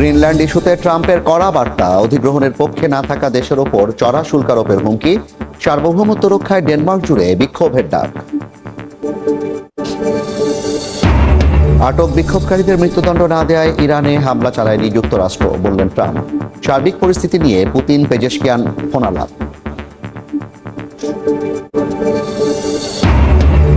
Greenland ইস্যুতে ট্রাম্পের কড়া বার্তা, অধিগ্রহণের পক্ষে না থাকা দেশের ওপর চড়া শুল্ক আরোপের হুমকি, সার্বভৌমত্ব রক্ষায় ডেনমার্ক জুড়ে বিক্ষোভের ডাক। আটক বিক্ষোভকারীদের মৃত্যুদণ্ড না দেয়ায় ইরানে হামলা চালায়নি যুক্তরাষ্ট্র, বললেন ট্রাম্প। সার্বিক পরিস্থিতি নিয়ে পুতিন পেজেশকিয়ান ফোনালাপ।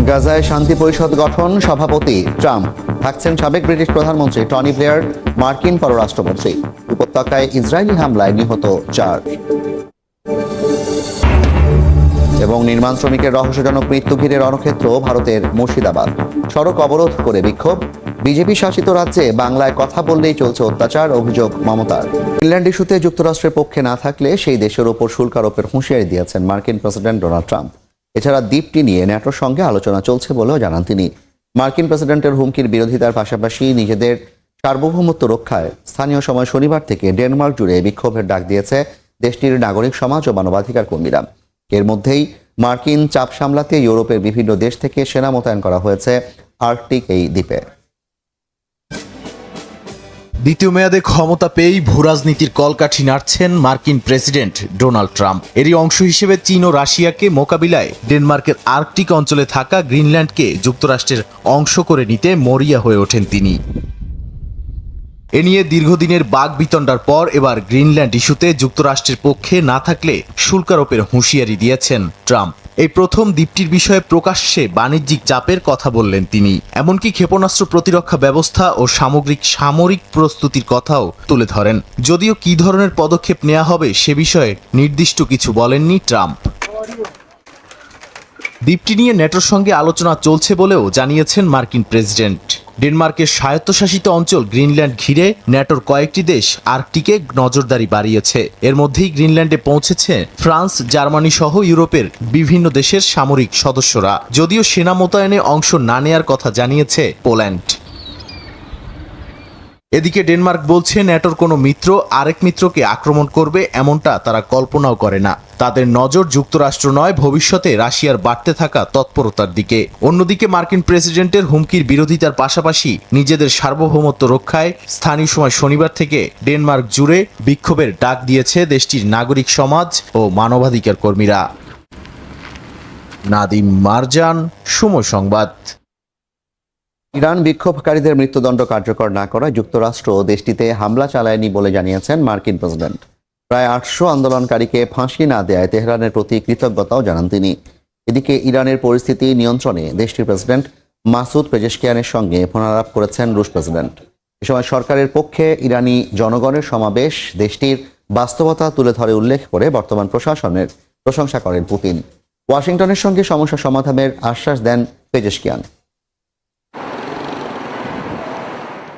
গাজায় শান্তি পরিষদ গঠন, সভাপতি ট্রাম্প। থাকছেন সাবেক ব্রিটিশ প্রধানমন্ত্রী টনি ব্লেয়ার, মার্কিন পররাষ্ট্রমন্ত্রী। উপত্যকায় ইসরায়েলি হামলায় নিহত 4। এবং নির্মাণ শ্রমিকের রহস্যজনক মৃত্যু ঘিরে রণক্ষেত্র ভারতের মুর্শিদাবাদ। সড়ক অবরোধ করে বিক্ষোভ। বিজেপি শাসিত রাজ্যে বাংলায় কথা বললেই চলছে অত্যাচার, অভিযোগ মমতার। গ্রিনল্যান্ড ইস্যুতে যুক্তরাষ্ট্রের পক্ষে না থাকলে সেই দেশের ওপর শুল্ক আরোপের হুঁশিয়ারি দিয়েছেন মার্কিন প্রেসিডেন্ট ডোনাল্ড ট্রাম্প। এছাড়া দ্বীপটি নিয়ে ন্যাটোর সঙ্গে আলোচনা চলছে বলেও জানান তিনি। মার্কিন প্রেসিডেন্টের হুমকির বিরোধিতার পাশাপাশি নিজেদের সার্বভৌমত্ব রক্ষায় স্থানীয় সময় শনিবার থেকে ডেনমার্ক জুড়ে বিক্ষোভের ডাক দিয়েছে দেশটির নাগরিক সমাজ ও মানবাধিকার কর্মীরা। এর মধ্যেই মার্কিন চাপ সামলাতে ইউরোপের বিভিন্ন দেশ থেকে সেনা মোতায়েন করা হয়েছে আর্কটিক এই দ্বীপে। দ্বিতীয় মেয়াদে ক্ষমতা পেয়েই ভূরাজনীতির কলকাঠি নাড়ছেন মার্কিন প্রেসিডেন্ট ডোনাল্ড ট্রাম্প। এরই অংশ হিসেবে চীন ও রাশিয়াকে মোকাবিলায় ডেনমার্কের আর্কটিক অঞ্চলে থাকা গ্রিনল্যান্ডকে যুক্তরাষ্ট্রের অংশ করে নিতে মরিয়া হয়ে ওঠেন তিনি। এ নিয়ে দীর্ঘদিনের বাকবিতণ্ডার পর এবার গ্রিনল্যান্ড ইস্যুতে যুক্তরাষ্ট্রের পক্ষে না থাকলে শুল্ক আরোপের হুঁশিয়ারি দিয়েছেন ট্রাম্প। এই প্রথম দ্বীপটির বিষয়ে প্রকাশ্যে বাণিজ্যিক চাপের কথা বললেন তিনি। এমনকি ক্ষেপণাস্ত্র প্রতিরক্ষা ব্যবস্থা ও সামরিক প্রস্তুতির কথাও তুলে ধরেন। যদিও কী ধরনের পদক্ষেপ নেওয়া হবে সে বিষয়ে নির্দিষ্ট কিছু বলেননি ট্রাম্প। দ্বীপটি নিয়ে ন্যাটোর সঙ্গে আলোচনা চলছে বলেও জানিয়েছেন মার্কিন প্রেসিডেন্ট। ডেনমার্কের স্বায়ত্তশাসিত অঞ্চল গ্রিনল্যান্ড ঘিরে ন্যাটোর কয়েকটি দেশ আর্কটিকে নজরদারি বাড়িয়েছে। এর মধ্যেই গ্রিনল্যান্ডে পৌঁছেছে ফ্রান্স, জার্মানি সহ ইউরোপের বিভিন্ন দেশের সামরিক সদস্যরা। যদিও সেনা মোতায়েনে অংশ না নেয়ার কথা জানিয়েছে পোল্যান্ড। এদিকে ডেনমার্ক বলছে ন্যাটোর কোনো মিত্র আরেক মিত্রকে আক্রমণ করবে এমনটা তারা কল্পনাও করে না। তাদের নজর যুক্তরাষ্ট্র নয়, ভবিষ্যতে রাশিয়ার বাড়তে থাকা তৎপরতার দিকে। অন্যদিকে মার্কিন প্রেসিডেন্টের হুমকির বিরোধিতার পাশাপাশি নিজেদের সার্বভৌমত্ব রক্ষায় স্থানীয় সময় শনিবার থেকে ডেনমার্ক জুড়ে বিক্ষোভের ডাক দিয়েছে দেশটির নাগরিক সমাজ ও মানবাধিকার কর্মীরা। নাদিম মারজান, সময় সংবাদ। ইরান বিক্ষোভকারীদের মৃত্যুদণ্ড কার্যকর না করায় যুক্তরাষ্ট্র দেশটিতে হামলা চালায়নি বলে জানিয়েছেন মার্কিন প্রেসিডেন্ট। প্রায় 800 আন্দোলনকারীকে ফাঁসি না দেয়ায় তেহরানের প্রতি কৃতজ্ঞতাও জানান তিনি। এদিকে ইরানের পরিস্থিতি নিয়ন্ত্রণে দেশটির প্রেসিডেন্ট মাসুদ পেজেশকিয়ানের সঙ্গে ফোনালাপ করেছেন রুশ প্রেসিডেন্ট। এ সময় সরকারের পক্ষে ইরানি জনগণের সমাবেশ দেশটির বাস্তবতা তুলে ধরে উল্লেখ করে বর্তমান প্রশাসনের প্রশংসা করেন পুতিন। ওয়াশিংটনের সঙ্গে সমস্যা সমাধানের আশ্বাস দেন পেজেশকিয়ান।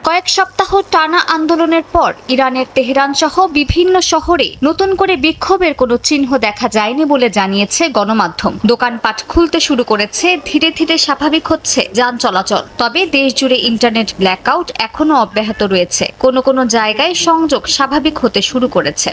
কয়েক সপ্তাহ টানা আন্দোলনের পর ইরানের তেহরান সহ বিভিন্ন শহরে নতুন করে বিক্ষোভের কোনো চিহ্ন দেখা যায়নি বলে জানিয়েছে গণমাধ্যম। দোকানপাট খুলতে শুরু করেছে, ধীরে ধীরে স্বাভাবিক হচ্ছে যান চলাচল। তবে দেশ জুড়ে ইন্টারনেট ব্ল্যাকআউট এখনো অব্যাহত রয়েছে। কোনো কোনো জায়গায় সংযোগ স্বাভাবিক হতে শুরু করেছে।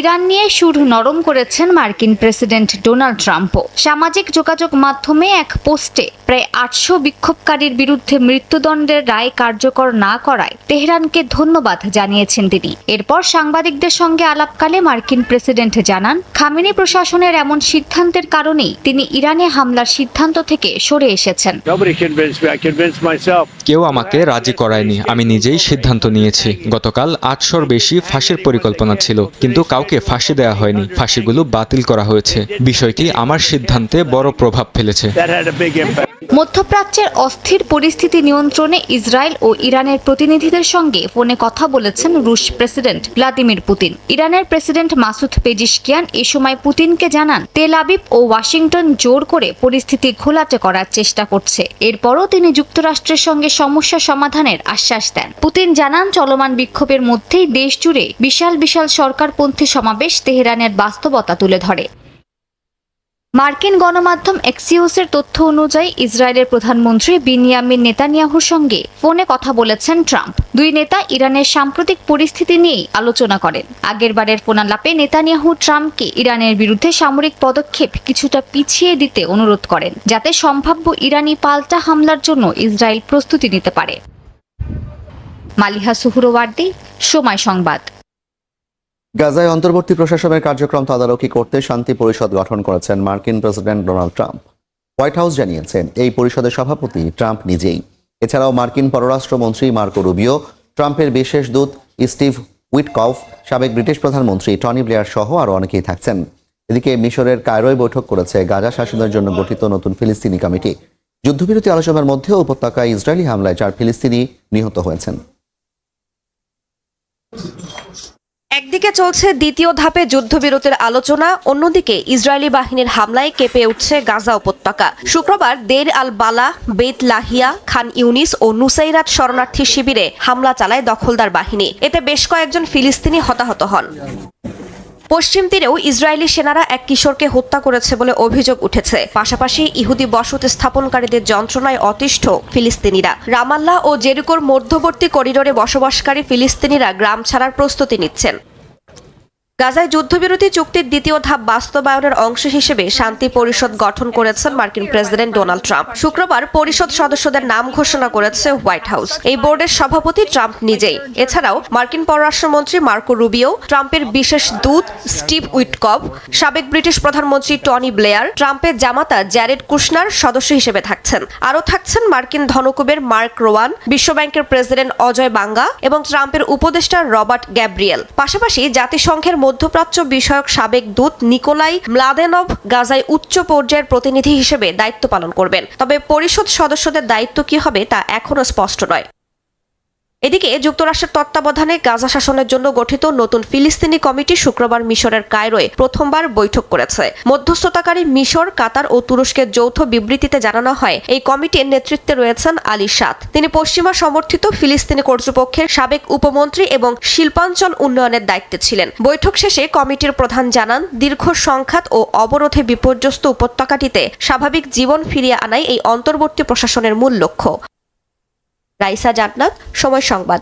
ইরান নিয়ে সুর নরম করেছেন মার্কিন প্রেসিডেন্ট ডোনাল্ড ট্রাম্পও। সামাজিক যোগাযোগ মাধ্যমে এক পোস্টে প্রায় 800 বিক্ষোভকারীর বিরুদ্ধে মৃত্যুদণ্ডের রায় কার্যকর না করায় তেহরানকে ধন্যবাদ জানিয়েছেন তিনি। এরপর সাংবাদিকদের সঙ্গে আলাপকালে মার্কিন প্রেসিডেন্ট জানান, খামেনি প্রশাসনের এমন সিদ্ধান্তের কারণেই তিনি ইরানে হামলার সিদ্ধান্ত থেকে সরে এসেছেন। কেউ আমাকে রাজি করায়নি, আমি নিজেই সিদ্ধান্ত নিয়েছি। গতকাল 800-র বেশি ফাঁসির পরিকল্পনা ছিল, কিন্তু কাউকে ফাঁসি দেওয়া হয়নি। ফাঁসিগুলো বাতিল করা হয়েছে। বিষয়টি আমার সিদ্ধান্তে বড় প্রভাব ফেলেছে। মধ্যপ্রাচ্যের অস্থির পরিস্থিতি নিয়ন্ত্রণে ইসরায়েল ও ইরানের প্রতিনিধিদের সঙ্গে ফোনে কথা বলেছেন রুশ প্রেসিডেন্ট ভ্লাদিমির পুতিন। ইরানের প্রেসিডেন্ট মাসুদ পেজিশকিয়ান এ সময় পুতিনকে জানান, তেল আবিব ও ওয়াশিংটন জোর করে পরিস্থিতি ঘোলাটে করার চেষ্টা করছে। এরপরও তিনি যুক্তরাষ্ট্রের সঙ্গে সমস্যা সমাধানের আশ্বাস দেন। পুতিন জানান, চলমান বিক্ষোভের মধ্যেই দেশ জুড়ে বিশাল বিশাল সরকারপন্থী সমাবেশ তেহরানের বাস্তবতা তুলে ধরে। মার্কিন গণমাধ্যম এক্সিওসের তথ্য অনুযায়ী ইসরায়েলের প্রধানমন্ত্রী বিনিয়ামিন নেতানিয়াহুর সঙ্গে ফোনে কথা বলেছেন ট্রাম্প। দুই নেতা ইরানের সাম্প্রতিক পরিস্থিতি নিয়েই আলোচনা করেন। আগেরবারের ফোনালাপে নেতানিয়াহু ট্রাম্পকে ইরানের বিরুদ্ধে সামরিক পদক্ষেপ কিছুটা পিছিয়ে দিতে অনুরোধ করেন, যাতে সম্ভাব্য ইরানি পাল্টা হামলার জন্য ইসরায়েল প্রস্তুতি নিতে পারে। মালিহা সুহরওয়ার্দী, সময় সংবাদ। গাজায় অন্তর্বর্তী প্রশাসনের কার্যক্রম তদারকি করতে শান্তি পরিষদ গঠন করেছেন মার্কিন president Donald Trump. White house জানিয়েছেন এই পরিষদের সভাপতি ট্রাম্প নিজেই। এছাড়াও মার্কিন পররাষ্ট্রমন্ত্রী মার্কো রুবিও, ট্রাম্পের বিশেষ দূত স্টিভ উইটকফ, সাবেক ব্রিটিশ প্রধানমন্ত্রী টনি ব্লেয়ার সহ আরও অনেকেই থাকছেন। এদিকে মিশরের কায়রোয় বৈঠক করেছে গাজা শাসনের জন্য গঠিত নতুন ফিলিস্তিনি কমিটি। যুদ্ধবিরতি আলোচনার মধ্যেও উপত্যকায় ইসরায়েলি হামলায় 4 ফিলিস্তিনি নিহত হয়েছেন। একদিকে চলছে দ্বিতীয় ধাপে যুদ্ধবিরতির আলোচনা, অন্যদিকে ইসরায়েলি বাহিনীর হামলায় কেঁপে উঠছে গাজা উপত্যকা। শুক্রবার দের আল বালা, বেত লাহিয়া, খান ইউনিস ও নুসাইরাত শরণার্থী শিবিরে হামলা চালায় দখলদার বাহিনী। এতে বেশ কয়েকজন ফিলিস্তিনি হতাহত হন। পশ্চিম তীরেও ইসরায়েলি সেনারা এক কিশোরকে হত্যা করেছে বলে অভিযোগ উঠেছে। পাশাপাশি ইহুদি বসতি স্থাপনকারীদের যন্ত্রণায় অতিষ্ঠ ফিলিস্তিনিরা। রামাল্লাহ ও জেরিকোর মধ্যবর্তী করিডোরে বসবাসকারী ফিলিস্তিনিরা গ্রাম ছাড়ার প্রস্তুতি নিচ্ছেন। গাজায় যুদ্ধবিরতি চুক্তির দ্বিতীয় ধাপ বাস্তবায়নের অংশ হিসেবে শান্তি পরিষদ গঠন করেছেন মার্কিন প্রেসিডেন্ট ডোনাল্ড ট্রাম্প। শুক্রবার পরিষদ সদস্যদের নাম ঘোষণা করেছে হোয়াইট হাউস। এই বোর্ডের সভাপতি ট্রাম্প নিজেই। এছাড়াও মার্কিন পররাষ্ট্রমন্ত্রী মার্কো রুবিও, ট্রাম্পের বিশেষ দূত স্টিভ উইটকফ, সাবেক ব্রিটিশ প্রধানমন্ত্রী টনি ব্লেয়ার, ট্রাম্পের জামাতা জ্যারেড কুশনার সদস্য হিসেবে থাকছেন। আরও থাকছেন মার্কিন ধনকুবের মার্ক রোয়ান, বিশ্বব্যাংকের প্রেসিডেন্ট অজয় বাঙ্গা এবং ট্রাম্পের উপদেষ্টা রবার্ট গ্যাব্রিয়েল। পাশাপাশি জাতিসংঘের মধ্যপ্রাচ্য বিষয়ক সাবেক দূত নিকোলাই ম্লাদেনভ গাজায় উচ্চ পর্যায়ের প্রতিনিধি হিসেবে দায়িত্ব পালন করবেন। তবে পরিষদ সদস্যদের দায়িত্ব কি হবে তা এখনও স্পষ্ট নয়। এদিকে যুক্তরাষ্ট্রের তত্ত্বাবধানে গাজা শাসনের জন্য গঠিত নতুন ফিলিস্তিনি কমিটি শুক্রবার মিশরের কায়রোয় প্রথমবার বৈঠক করেছে। মধ্যস্থতাকারী মিশর, কাতার ও তুরস্কের যৌথ বিবৃতিতে জানানো হয়, এই কমিটির নেতৃত্বে রয়েছেন আলী সাদ। তিনি পশ্চিমা সমর্থিত ফিলিস্তিনি কর্তৃপক্ষের সাবেক উপমন্ত্রী এবং শিল্পাঞ্চল উন্নয়নের দায়িত্বে ছিলেন। বৈঠক শেষে কমিটির প্রধান জানান, দীর্ঘ সংঘাত ও অবরোধে বিপর্যস্ত উপত্যকাটিতে স্বাভাবিক জীবন ফিরিয়ে আনাই এই অন্তর্বর্তী প্রশাসনের মূল লক্ষ্য। রাইসা জান্নাত, সময় সংবাদ।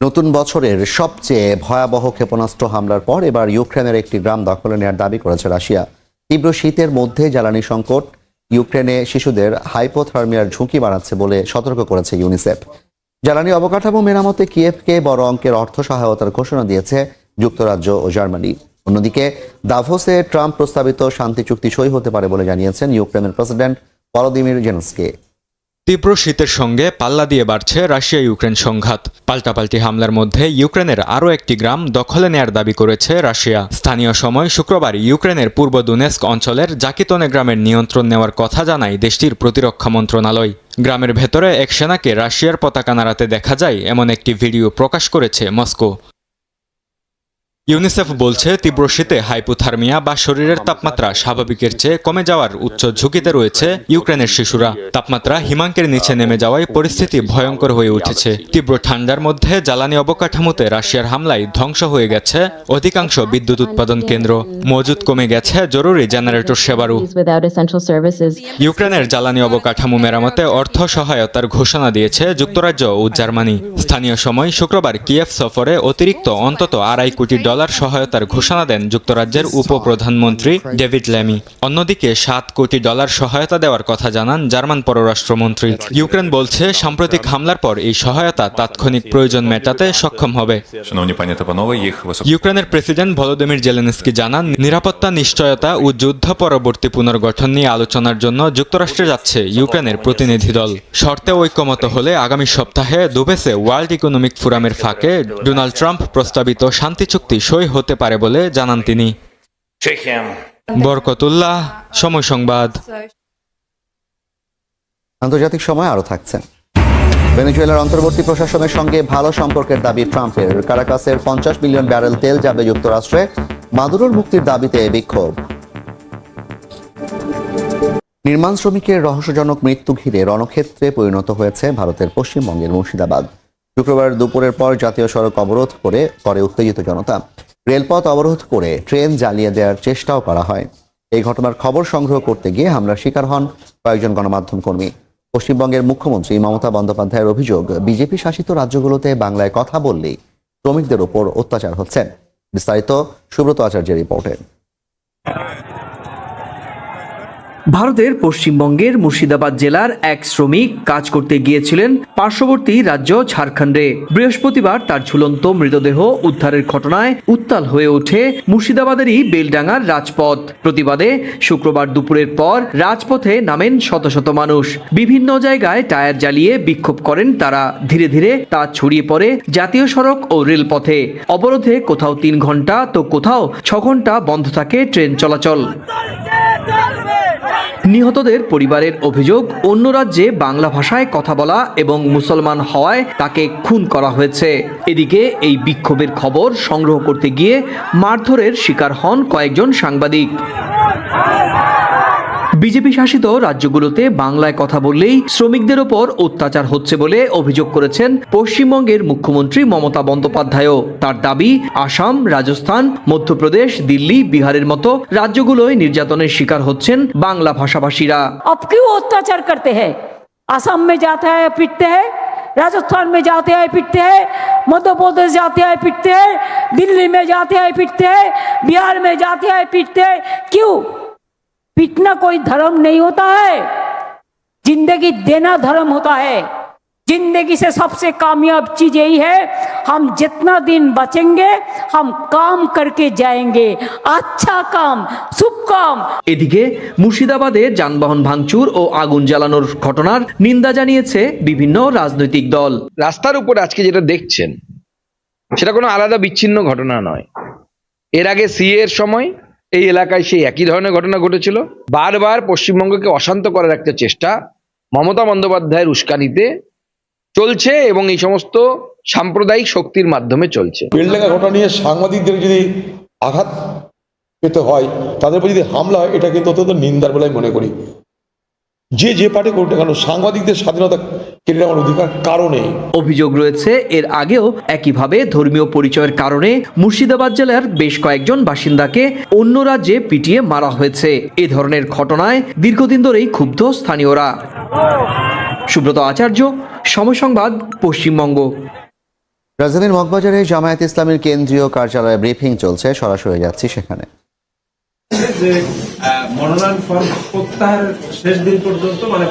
নতুন বছরের সবচেয়ে ভয়াবহ ক্ষেপণাস্ত্র হামলার পর এবার ইউক্রেনের একটি গ্রাম দখলে নেওয়ার দাবি করেছে রাশিয়া। তীব্র শীতের মধ্যে জ্বালানি সংকট ইউক্রেনে শিশুদের হাইপোথার্মিয়ার ঝুঁকি বাড়াচ্ছে বলে সতর্ক করেছে ইউনিসেফ। জ্বালানি অবকাঠামো মেরামতে কিয়েভকে বড় অঙ্কের অর্থ সহায়তার ঘোষণা দিয়েছে যুক্তরাজ্য ও জার্মানি। অন্যদিকে দাভোসে ট্রাম্প প্রস্তাবিত শান্তি চুক্তি সই হতে পারে বলে জানিয়েছেন ইউক্রেনের প্রেসিডেন্ট ভলোদিমির জেলেনস্কি। তীব্র শীতের সঙ্গে পাল্লা দিয়ে বাড়ছে রাশিয়া ইউক্রেন সংঘাত। পাল্টাপাল্টি হামলার মধ্যে ইউক্রেনের আরও একটি গ্রাম দখলে নেয়ার দাবি করেছে রাশিয়া। স্থানীয় সময় শুক্রবার ইউক্রেনের পূর্ব দুনেস্ক অঞ্চলের জাকিতনে গ্রামের নিয়ন্ত্রণ নেওয়ার কথা জানায় দেশটির প্রতিরক্ষা মন্ত্রণালয়। গ্রামের ভেতরে এক সেনাকে রাশিয়ার পতাকা নাড়াতে দেখা যায় এমন একটি ভিডিও প্রকাশ করেছে মস্কো। ইউনিসেফ বলছে, তীব্র শীতে হাইপোথার্মিয়া বা শরীরের তাপমাত্রা স্বাভাবিকের চেয়ে কমে যাওয়ার উচ্চ ঝুঁকিতে রয়েছে ইউক্রেনের শিশুরা। তাপমাত্রা হিমাঙ্কের নিচে নেমে যাওয়ায় পরিস্থিতি ভয়ঙ্কর হয়ে উঠেছে। তীব্র ঠান্ডার মধ্যে জ্বালানি অবকাঠামোতে রাশিয়ার হামলায় ধ্বংস হয়ে গেছে অধিকাংশ বিদ্যুৎ উৎপাদন কেন্দ্র। মজুদ কমে গেছে জরুরি জেনারেটর সেবারও। ইউক্রেনের জ্বালানি অবকাঠামো মেরামতে অর্থ সহায়তার ঘোষণা দিয়েছে যুক্তরাজ্য ও জার্মানি। স্থানীয় সময় শুক্রবার কিয়েভ সফরে অতিরিক্ত অন্তত $2.5 কোটি সহায়তার ঘোষণা দেন যুক্তরাজ্যের উপপ্রধানমন্ত্রী ডেভিড ল্যামি। অন্যদিকে $7 কোটি সহায়তা দেওয়ার কথা জানান জার্মান পররাষ্ট্রমন্ত্রী। ইউক্রেন বলছে, সাম্প্রতিক হামলার পর এই সহায়তা তাৎক্ষণিক প্রয়োজন মেটাতে সক্ষম হবে। ইউক্রেনের প্রেসিডেন্ট ভলোদিমির জেলেনস্কি জানান, নিরাপত্তা নিশ্চয়তা ও যুদ্ধ পরবর্তী পুনর্গঠন নিয়ে আলোচনার জন্য যুক্তরাষ্ট্রে যাচ্ছে ইউক্রেনের প্রতিনিধি দল। শর্তে ঐক্যমত হলে আগামী সপ্তাহে দুবেসে ওয়ার্ল্ড ইকোনমিক ফোরামের ফাঁকে ডোনাল্ড ট্রাম্প প্রস্তাবিত শান্তি চুক্তি সই হতে পারে বলে জানান তিনি। বরকতুল্লাহ, সময় সংবাদ। আন্তর্জাতিক সময় আরো থাকছে। ভেনেজুয়েলার অন্তর্বর্তী প্রশাসনের সঙ্গে ভালো সম্পর্কের দাবি ট্রাম্পের। কারাকাসের 50 মিলিয়ন ব্যারেল তেল যাবে যুক্তরাষ্ট্রে। মাদুরোর মুক্তির দাবিতে বিক্ষোভ। নির্মাণ শ্রমিকের রহস্যজনক মৃত্যু ঘিরে রণক্ষেত্রে পরিণত হয়েছে ভারতের পশ্চিমবঙ্গের মুর্শিদাবাদ। শুক্রবার দুপুরের পর জাতীয় সড়ক অবরোধ করে উত্তেজিত জনতা। রেলপথ অবরোধ করে ট্রেন জ্বালিয়ে দেওয়ার চেষ্টাও করা হয়। এই ঘটনার খবর সংগ্রহ করতে গিয়ে হামলার শিকার হন কয়েকজন গণমাধ্যম কর্মী। পশ্চিমবঙ্গের মুখ্যমন্ত্রী মমতা বন্দ্যোপাধ্যায়ের অভিযোগ, বিজেপি শাসিত রাজ্যগুলোতে বাংলায় কথা বললেই শ্রমিকদের উপর অত্যাচার হচ্ছে। বিস্তারিত সুব্রত আচার্যের রিপোর্টে। ভারতের পশ্চিমবঙ্গের মুর্শিদাবাদ জেলার এক শ্রমিক কাজ করতে গিয়েছিলেন পার্শ্ববর্তী রাজ্য ঝাড়খণ্ডে। বৃহস্পতিবার তার ঝুলন্ত মৃতদেহ উদ্ধারের ঘটনায় উত্তাল হয়ে ওঠে মুর্শিদাবাদেরই বেলডাঙ্গার রাজপথ। প্রতিবাদে শুক্রবার দুপুরের পর রাজপথে নামেন শত শত মানুষ। বিভিন্ন জায়গায় টায়ার জ্বালিয়ে বিক্ষোভ করেন তারা। ধীরে ধীরে তা ছড়িয়ে পড়ে জাতীয় সড়ক ও রেলপথে। অবরোধে কোথাও 3 ঘন্টা তো কোথাও 6 ঘন্টা বন্ধ থাকে ট্রেন চলাচল। নিহতদের পরিবারের অভিযোগ, অন্য রাজ্যে বাংলা ভাষায় কথা বলা এবং মুসলমান হওয়ায় তাকে খুন করা হয়েছে। এদিকে এই বিক্ষোভের খবর সংগ্রহ করতে গিয়ে মারধরের শিকার হন কয়েকজন সাংবাদিক। বিজেপি শাসিত রাজ্যগুলোতে বাংলায় কথা বললেই শ্রমিকদের ওপর অত্যাচার হচ্ছে বলে অভিযোগ করেছেন পশ্চিমবঙ্গের মুখ্যমন্ত্রী মমতা বন্দ্যোপাধ্যায়ও। তার দাবি, আসাম, রাজস্থান, মধ্যপ্রদেশ, দিল্লি, বিহারের মতো রাজ্যগুলোয় নির্যাতনের শিকার হচ্ছেন বাংলা ভাষাভাষীরা। अब क्यों अत्याचार करते हैं? असम में जाते हैं पिटते हैं, राजस्थान में जाते हैं पिटते हैं, मध्य प्रदेश जाते हैं पिटते हैं, दिल्ली में जाते हैं पिटते हैं, बिहार में जाते हैं पिटते हैं। क्यों? पिटना कोई धर्म नहीं होता है, जिंदगी देना धर्म होता है। जिंदगी से सबसे कामयाब चीज यही है, हम जितना दिन बचेंगे हम काम करके जाएंगे, अच्छा काम, शुभ काम। এদিকে মুর্শিদাবাদে যানবাহন ভাঙচুর ও আগুন জ্বালানোর ঘটনার নিন্দা জানিয়েছে বিভিন্ন রাজনৈতিক দল। রাস্তার উপর আজকে যেটা দেখছেন সেটা কোনো আলাদা বিচ্ছিন্ন ঘটনা নয়। এর আগে সিএ এর সময় এই এলাকায় সেই একই ধরনের ঘটনা ঘটেছিল। বারবার পশ্চিমবঙ্গকে অশান্ত করার একটা চেষ্টা মমতা বন্দ্যোপাধ্যায়ের উস্কানিতে চলছে এবং এই সমস্ত সাম্প্রদায়িক শক্তির মাধ্যমে চলছে। বেলডাঙ্গা ঘটনা নিয়ে সাংবাদিকদের যদি আঘাত পেতে হয়, তাদের উপর যদি হামলা হয়, এটা কিন্তু অত্যন্ত নিন্দার বলে আমি মনে করি। যে পার্টি করুক না কেন, সাংবাদিকদের স্বাধীনতা কেড়ে নেওয়ার অধিকার কারণে। অভিযোগ রয়েছে এর আগেও একইভাবে ধর্মীয় পরিচয়ের কারণে মুর্শিদাবাদ জেলার বেশ কয়েকজন বাসিন্দাকে অন্য রাজ্যে পিটিয়ে মারা হয়েছে। এ ধরনের ঘটনায় দীর্ঘদিন ধরেই ক্ষুব্ধ স্থানীয়রা। সুব্রত আচার্য, সময় সংবাদ, পশ্চিমবঙ্গ। রাজধানীর মগবাজারে জামায়াত ইসলামের কেন্দ্রীয় কার্যালয়ে ব্রিফিং চলছে, সরাসরি যাচ্ছি সেখানে। যে মনোনয়ন ফর্ম প্রত্যাহারের শেষ দিন পর্যন্ত, মানে